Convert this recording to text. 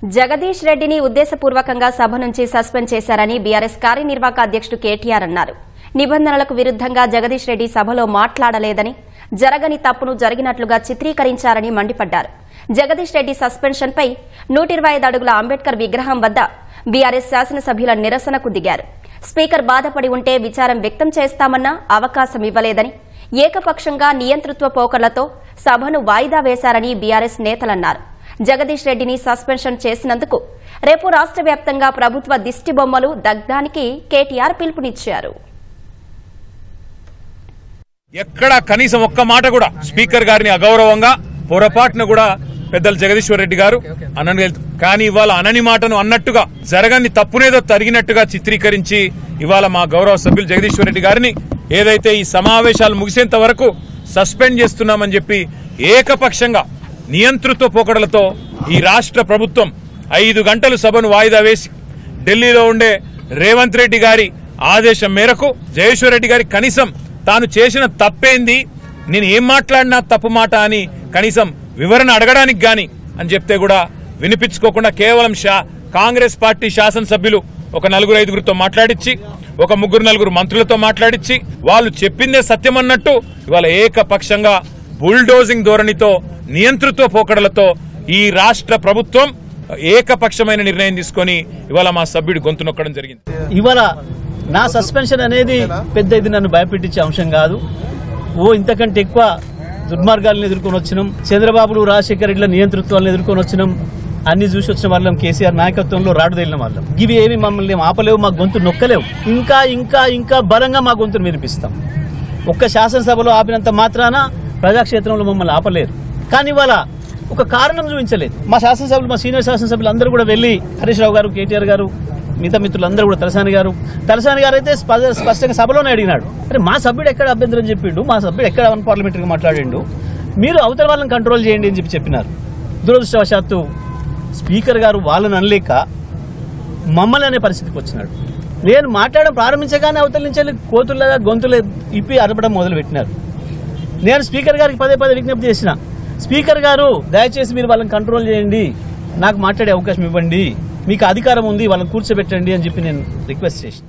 జగదీష్ రెడ్డిని ఉద్దేశపూర్వకంగా సభ నుంచి సస్పెండ్ చేశారని బీఆర్ఎస్ కార్యనిర్వాహక అధ్యక్షుడు కేటీఆర్ అన్నారు. నిబంధనలకు విరుద్దంగా జగదీష్ రెడ్డి సభలో మాట్లాడలేదని, జరగని తప్పును జరిగినట్లుగా చిత్రీకరించారని మండిపడ్డారు. జగదీష్ రెడ్డి సస్పెన్షన్ పై 125 అడుగుల అంబేద్కర్ విగ్రహం వద్ద బీఆర్ఎస్ శాసనసభ్యుల నిరసనకు దిగారు. స్పీకర్ బాధపడి ఉంటే విచారం వ్యక్తం చేస్తామన్నా అవకాశం ఇవ్వలేదని, ఏకపక్షంగా నియంతృత్వ పోకడలతో సభను వాయిదా వేశారని బీఆర్ఎస్ నేతలన్నారు. జగదీష్ రెడ్డిని సస్పెన్షన్ చేసినందుకు రేపు రాష్ట్ర వ్యాప్తంగా ప్రభుత్వ దిష్టి బొమ్మలు దగ్ధానికి కేటీఆర్ పిలుపునిచ్చారు. ఎక్కడ కనీసం ఒక్క మాట కూడా స్పీకర్ గారిని అగౌరవంగా పొరపాటున కూడా పెద్దలు జగదీశ్వర్ రెడ్డి గారు అనని, కానీ ఇవాళ అనని మాటను అన్నట్టుగా జరగని తప్పునేదో తరిగినట్టుగా చిత్రీకరించి ఇవాళ మా గౌరవ సభ్యులు జగదీశ్వర్ రెడ్డి గారిని ఏదైతే ఈ సమావేశాలు ముగిసేంత వరకు సస్పెండ్ చేస్తున్నామని చెప్పి ఏకపక్షంగా నియంతృత్వ పోకడలతో ఈ రాష్ట్ర ప్రభుత్వం 5 గంటలు సభను వాయిదా వేసి ఢిల్లీలో ఉండే రేవంత్ రెడ్డి గారి ఆదేశం మేరకు జగదీశ్వర్ రెడ్డి గారి కనీసం తాను చేసిన తప్పేంది, నేను ఏం మాట్లాడినా తప్పు మాట అని కనీసం వివరణ అడగడానికి గాని అని చెప్తే కూడా వినిపించుకోకుండా కేవలం కాంగ్రెస్ పార్టీ శాసనసభ్యులు ఒక 4-5గురితో మాట్లాడించి, ఒక 3-4 మంత్రులతో మాట్లాడించి వాళ్ళు చెప్పిందే సత్యం అన్నట్టు ఇవాళ ఏకపక్షంగా బుల్డోజింగ్ ధోరణితో నియంతృత్వ పోకడలతో ఈ రాష్ట్ర ప్రభుత్వం ఏకపక్షమైన నిర్ణయం తీసుకుని ఇవాళ మా సభ్యుడి గొంతు నొక్కడం జరిగింది. ఇవాళ నా సస్పెన్షన్ అనేది పెద్ద ఇది నన్ను భయపెట్టించే అంశం కాదు. ఇంతకంటే ఎక్కువ దుర్మార్గాలను ఎదుర్కొని వచ్చినాం. చంద్రబాబులు, రాజశేఖర రెడ్డిల నియంతృత్వాలను ఎదుర్కొని వచ్చినాం. అన్ని చూసి వచ్చిన వాళ్ళం. కేసీఆర్ నాయకత్వంలో రాడు తేలిన వాళ్ళం. ఇవి ఏమి మమ్మల్ని ఆపలేవు, మా గొంతు నొక్కలేవు. ఇంకా ఇంకా ఇంకా బలంగా మా గొంతును వినిపిస్తాం. ఒక్క శాసనసభలో ఆపినంత మాత్రాన ప్రజాక్షేత్రంలో మమ్మల్ని ఆపలేరు. కానీ ఇవాళ ఒక కారణం చూపించలేదు. మా శాసనసభ్యులు, మా సీనియర్ శాసనసభ్యులు అందరూ కూడా వెళ్లి హరీష్ రావు గారు, కేటీఆర్ గారు, మిగతా మిత్రులందరూ కూడా, తలసాని గారు అయితే స్పష్టంగా సభలోనే అడిగినాడు, అరే మా సభ్యుడు ఎక్కడ అభ్యంతరం చెప్పిండు, మా సభ్యుడు ఎక్కడ అన్పార్లమెంటరీగా మాట్లాడిండు, మీరు అవతల వాళ్ళని కంట్రోల్ చేయండి అని చెప్పినారు. దురదృష్టవశాత్తు స్పీకర్ గారు వాళ్ళని అనలేక మమ్మల్ని అనే పరిస్థితికి వచ్చినాడు. నేను మాట్లాడడం ప్రారంభించగానే అవతల నుంచి కోతుల్లాగా గొంతులు ఇప్పి అరపడం మొదలు పెట్టినారు. నేను స్పీకర్ గారికి పదే విజ్ఞప్తి చేసిన, స్పీకర్ గారు దయచేసి మీరు వాళ్ళని కంట్రోల్ చేయండి, నాకు మాట్లాడే అవకాశం ఇవ్వండి, మీకు అధికారం ఉంది, వాళ్ళని కూర్చోబెట్టండి అని చెప్పి నేను రిక్వెస్ట్ చేసిన.